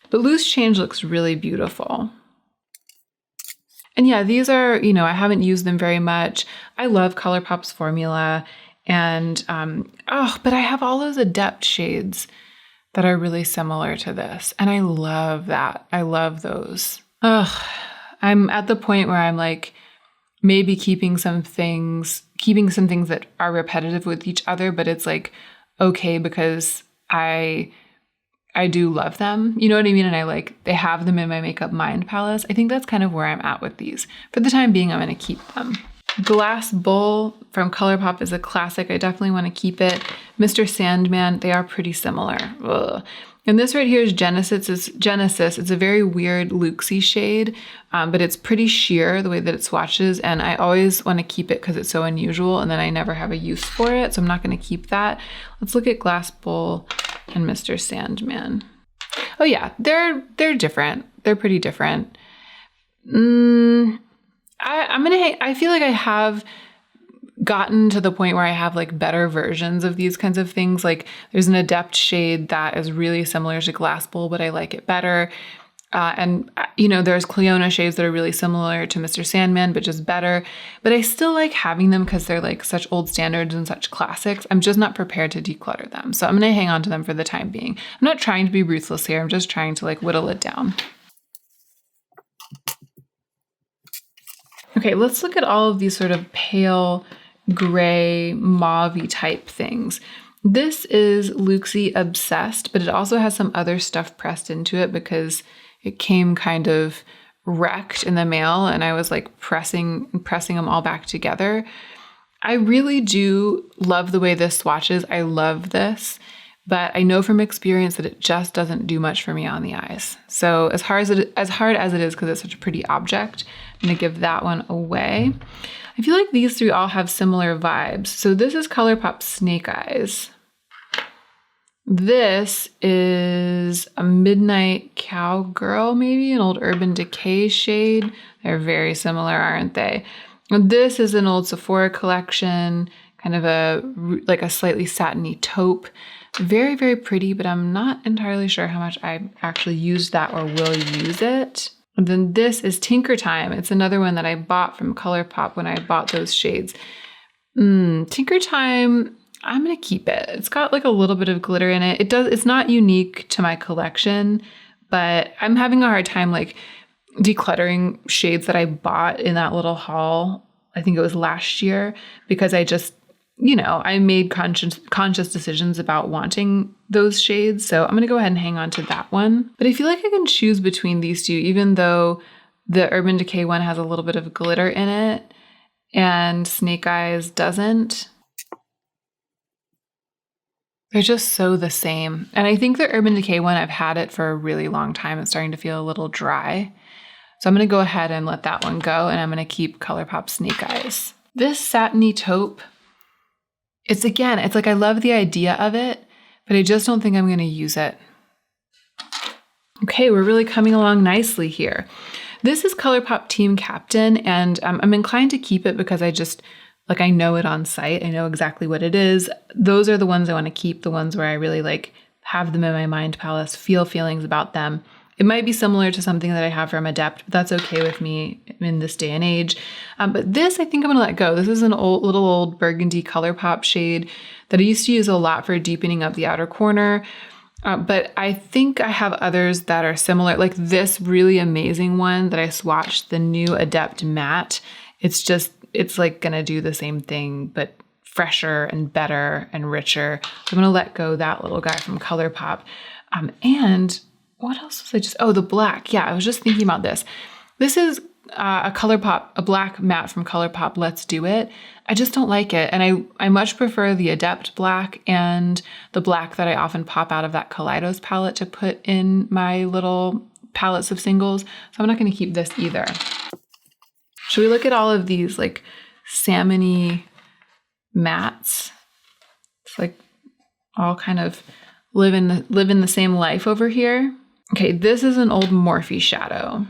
But Loose Change looks really beautiful. And yeah, these are, I haven't used them very much. I love ColourPop's formula. And, but I have all those Adept shades that are really similar to this. And I love that. I love those. I'm at the point where I'm like, maybe keeping some things that are repetitive with each other, but it's like, okay, because I do love them. You know what I mean? And they have them in my Makeup Mind palettes. I think that's kind of where I'm at with these. For the time being, I'm going to keep them. Glass Bowl from ColourPop is a classic. I definitely want to keep it. Mr. Sandman, they are pretty similar. Ugh. And this right here is Genesis. It's a very weird Luxie shade, but it's pretty sheer the way that it swatches. And I always want to keep it because it's so unusual, and then I never have a use for it. So I'm not going to keep that. Let's look at Glass Bowl and Mr. Sandman. Oh yeah, they're different. They're pretty different. I feel like I have gotten to the point where I have like better versions of these kinds of things. Like there's an Adept shade that is really similar to Glass Bowl, but I like it better. And there's Cleona shades that are really similar to Mr. Sandman, but just better. But I still like having them because they're like such old standards and such classics. I'm just not prepared to declutter them. So I'm going to hang on to them for the time being. I'm not trying to be ruthless here. I'm just trying to like whittle it down. Okay, let's look at all of these sort of pale gray, mauve-y type things. This is Luxie Obsessed, but it also has some other stuff pressed into it because it came kind of wrecked in the mail, and I was like pressing them all back together. I really do love the way this swatches. I love this, but I know from experience that it just doesn't do much for me on the eyes. So as hard as it is, because it's such a pretty object, I'm gonna give that one away. I feel like these three all have similar vibes. So this is ColourPop Snake Eyes. This is a Midnight Cowgirl, maybe an old Urban Decay shade. They're very similar, aren't they? And this is an old Sephora collection, kind of a slightly satiny taupe. Very, very pretty, but I'm not entirely sure how much I actually used that or will use it. And then this is Tinker Time. It's another one that I bought from ColourPop when I bought those shades. Tinker Time, I'm going to keep it. It's got like a little bit of glitter in it. It's not unique to my collection, but I'm having a hard time like decluttering shades that I bought in that little haul. I think it was last year, because I just, I made conscious decisions about wanting those shades. So I'm going to go ahead and hang on to that one. But I feel like I can choose between these two, even though the Urban Decay one has a little bit of glitter in it and Snake Eyes doesn't. They're just so the same. And I think the Urban Decay one, I've had it for a really long time. It's starting to feel a little dry. So I'm going to go ahead and let that one go. And I'm going to keep ColourPop Snake Eyes. This satiny taupe, it's like I love the idea of it, but I just don't think I'm going to use it. Okay, we're really coming along nicely here. This is ColourPop Team Captain, and I'm inclined to keep it because I know it on sight. I know exactly what it is. Those are the ones I want to keep, the ones where I really like have them in my mind palace, feel feelings about them. It might be similar to something that I have from Adept, but that's okay with me in this day and age. But this, I think I'm going to let go. This is an little old burgundy ColourPop shade that I used to use a lot for deepening up the outer corner. But I think I have others that are similar, like this really amazing one that I swatched, the new Adept Matte. It's like going to do the same thing, but fresher and better and richer. So I'm going to let go that little guy from ColourPop. And what else was the black? Yeah, I was just thinking about this. This is a ColourPop, a black matte from ColourPop, Let's Do It. I just don't like it. And I much prefer the Adept black and the black that I often pop out of that Kaleidos palette to put in my little palettes of singles. So I'm not going to keep this either. Should we look at all of these like salmon-y mattes? It's like all kind of living the same life over here. Okay, this is an old Morphe shadow.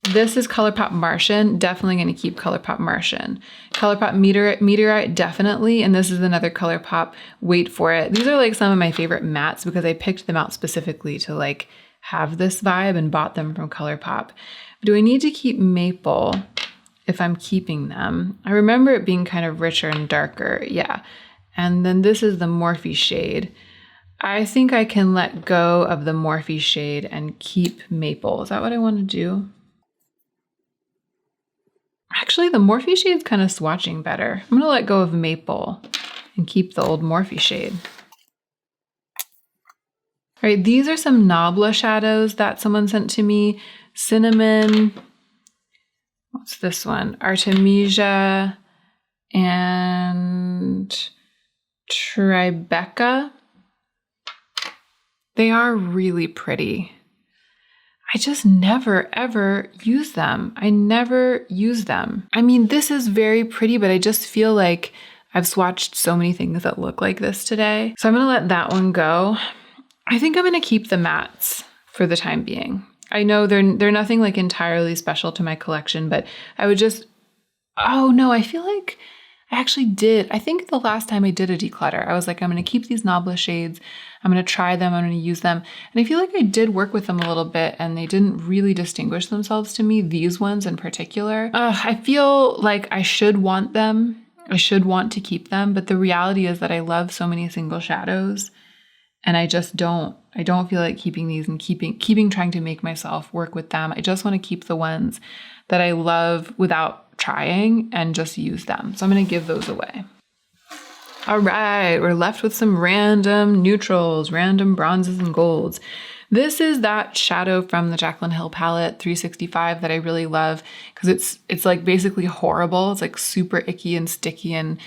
This is ColourPop Martian. Definitely going to keep ColourPop Martian. ColourPop Meteorite, definitely. And this is another ColourPop. Wait for it. These are like some of my favorite mattes because I picked them out specifically to like have this vibe and bought them from ColourPop. Do I need to keep Maple if I'm keeping them? I remember it being kind of richer and darker. Yeah. And then this is the Morphe shade. I think I can let go of the Morphe shade and keep Maple. Is that what I want to do? Actually, the Morphe shade's kind of swatching better. I'm going to let go of Maple and keep the old Morphe shade. All right, these are some Nabla shadows that someone sent to me. Cinnamon, what's this one? Artemisia and Tribeca. They are really pretty. I just never, ever use them. I never use them. I mean, this is very pretty, but I just feel like I've swatched so many things that look like this today. So I'm going to let that one go. I think I'm going to keep the mattes for the time being. I know they're nothing like entirely special to my collection, but I would just, oh no, I feel like I actually did. I think the last time I did a declutter, I was like, I'm going to keep these Nabla shades. I'm going to try them. I'm going to use them. And I feel like I did work with them a little bit and they didn't really distinguish themselves to me, these ones in particular. I feel like I should want them. I should want to keep them. But the reality is that I love so many single shadows and I just don't. I don't feel like keeping these and keeping trying to make myself work with them. I just want to keep the ones that I love without trying and just use them. So I'm going to give those away. All right, we're left with some random neutrals, random bronzes and golds. This is that shadow from the Jaclyn Hill palette 365 that I really love because it's like basically horrible. It's like super icky and sticky and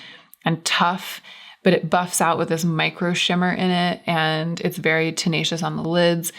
tough, but it buffs out with this micro shimmer in it and it's very tenacious on the lids.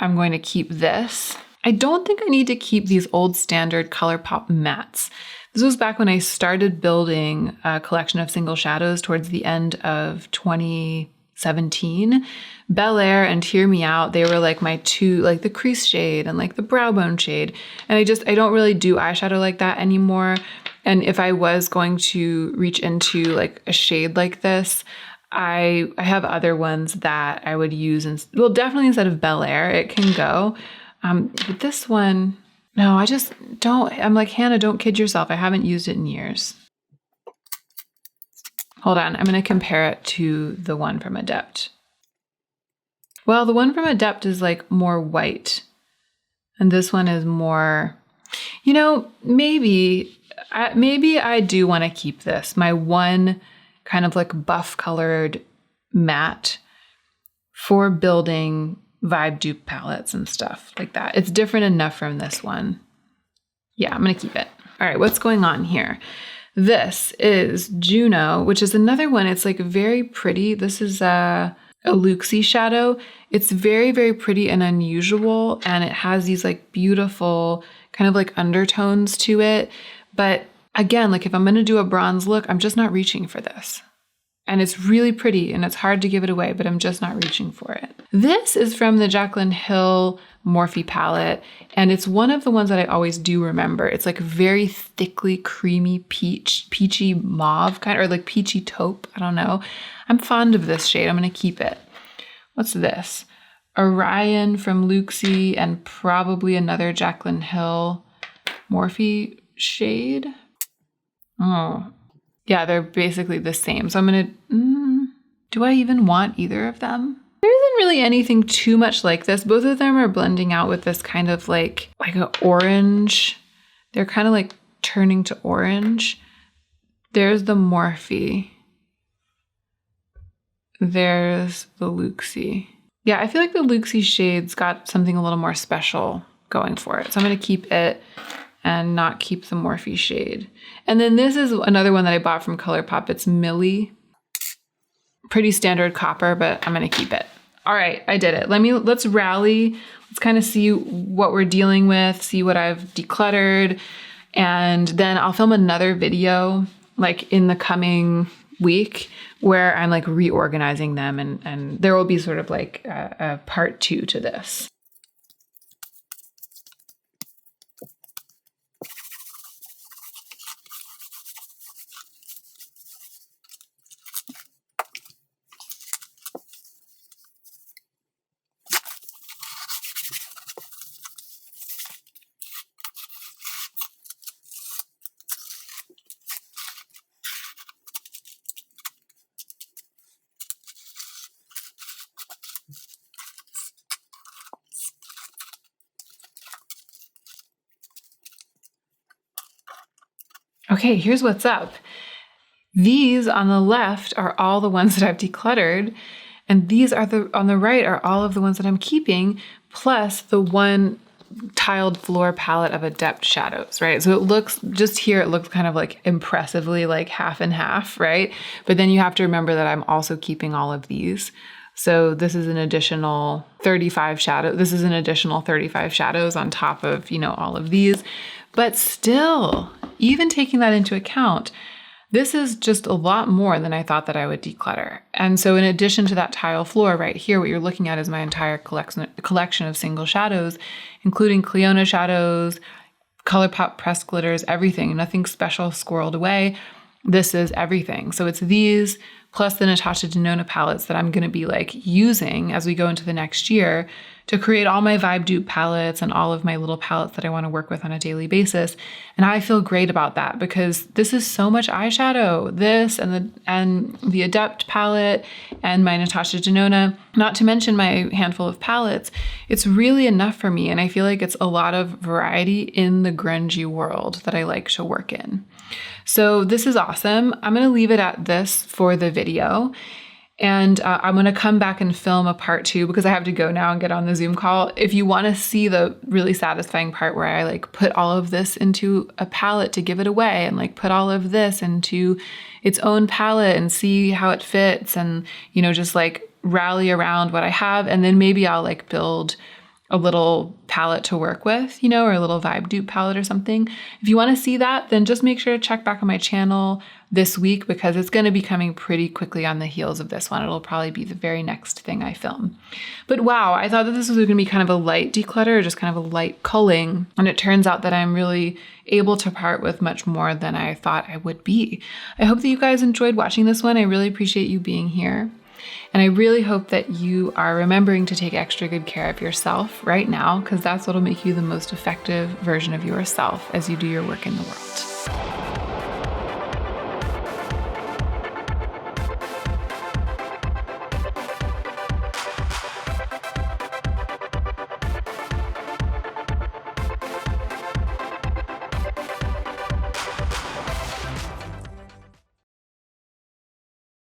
I'm going to keep this. I don't think I need to keep these old standard ColourPop mattes. This was back when I started building a collection of single shadows towards the end of 2017. Bel Air and Hear Me Out, they were like my two, like the crease shade and like the brow bone shade. And I don't really do eyeshadow like that anymore. And if I was going to reach into like a shade like this, I have other ones that I would use. Well, definitely instead of Bel Air, it can go. But this one, no, I just don't. I'm like, Hannah, don't kid yourself. I haven't used it in years. Hold on. I'm going to compare it to the one from Adept. Well, the one from Adept is like more white. And this one is more, maybe I do want to keep this. My one kind of like buff colored matte for building vibe dupe palettes and stuff like that. It's different enough from this one. Yeah, I'm going to keep it. All right, what's going on here? This is Juno, which is another one. It's like very pretty. This is a Luxie shadow. It's very, very pretty and unusual. And it has these like beautiful kind of like undertones to it. But again, like if I'm going to do a bronze look, I'm just not reaching for this. And it's really pretty and it's hard to give it away, but I'm just not reaching for it. This is from the Jaclyn Hill Morphe palette. And it's one of the ones that I always do remember. It's like very thickly creamy peachy mauve kind of, or like peachy taupe. I don't know. I'm fond of this shade. I'm going to keep it. What's this? Orion from Luxie and probably another Jaclyn Hill Morphe shade. Oh, yeah, they're basically the same. So I'm going to, do I even want either of them? There isn't really anything too much like this. Both of them are blending out with this kind of like an orange. They're kind of like turning to orange. There's the Morphe. There's the Luxie. Yeah, I feel like the Luxie shades got something a little more special going for it. So I'm going to keep it and not keep the Morphe shade. And then this is another one that I bought from ColourPop. It's Millie. Pretty standard copper, but I'm going to keep it. All right, I did it. Let's rally. Let's kind of see what we're dealing with, see what I've decluttered. And then I'll film another video like in the coming week where I'm like reorganizing them, and there will be sort of like a part 2 to this. Okay, here's what's up. These on the left are all the ones that I've decluttered, and these are on the right are all of the ones that I'm keeping, plus the one tiled floor palette of Adept shadows, right? So it looks, just here, it looks kind of like impressively like half and half, right? But then you have to remember that I'm also keeping all of these. So this is an additional 35 shadows. This is an additional 35 shadows on top of, all of these. But still, even taking that into account, this is just a lot more than I thought that I would declutter. And so in addition to that tile floor right here, what you're looking at is my entire collection of single shadows, including Cliona shadows, ColourPop pressed glitters, everything, nothing special squirreled away. This is everything. So it's these plus the Natasha Denona palettes that I'm going to be like using as we go into the next year to create all my vibe dupe palettes and all of my little palettes that I want to work with on a daily basis. And I feel great about that because this is so much eyeshadow. This and the Adept palette and my Natasha Denona, not to mention my handful of palettes. It's really enough for me. And I feel like it's a lot of variety in the grungy world that I like to work in. So this is awesome. I'm going to leave it at this for the video. And I'm going to come back and film a part 2 because I have to go now and get on the Zoom call. If you want to see the really satisfying part where I like put all of this into a palette to give it away and like put all of this into its own palette and see how it fits and, just like rally around what I have. And then maybe I'll like build a little palette to work with, or a little vibe dupe palette or something. If you want to see that, then just make sure to check back on my channel this week because it's going to be coming pretty quickly on the heels of this one. It'll probably be the very next thing I film. But wow, I thought that this was going to be kind of a light declutter, just kind of a light culling. And it turns out that I'm really able to part with much more than I thought I would be. I hope that you guys enjoyed watching this one. I really appreciate you being here. And I really hope that you are remembering to take extra good care of yourself right now, because that's what'll make you the most effective version of yourself as you do your work in the world.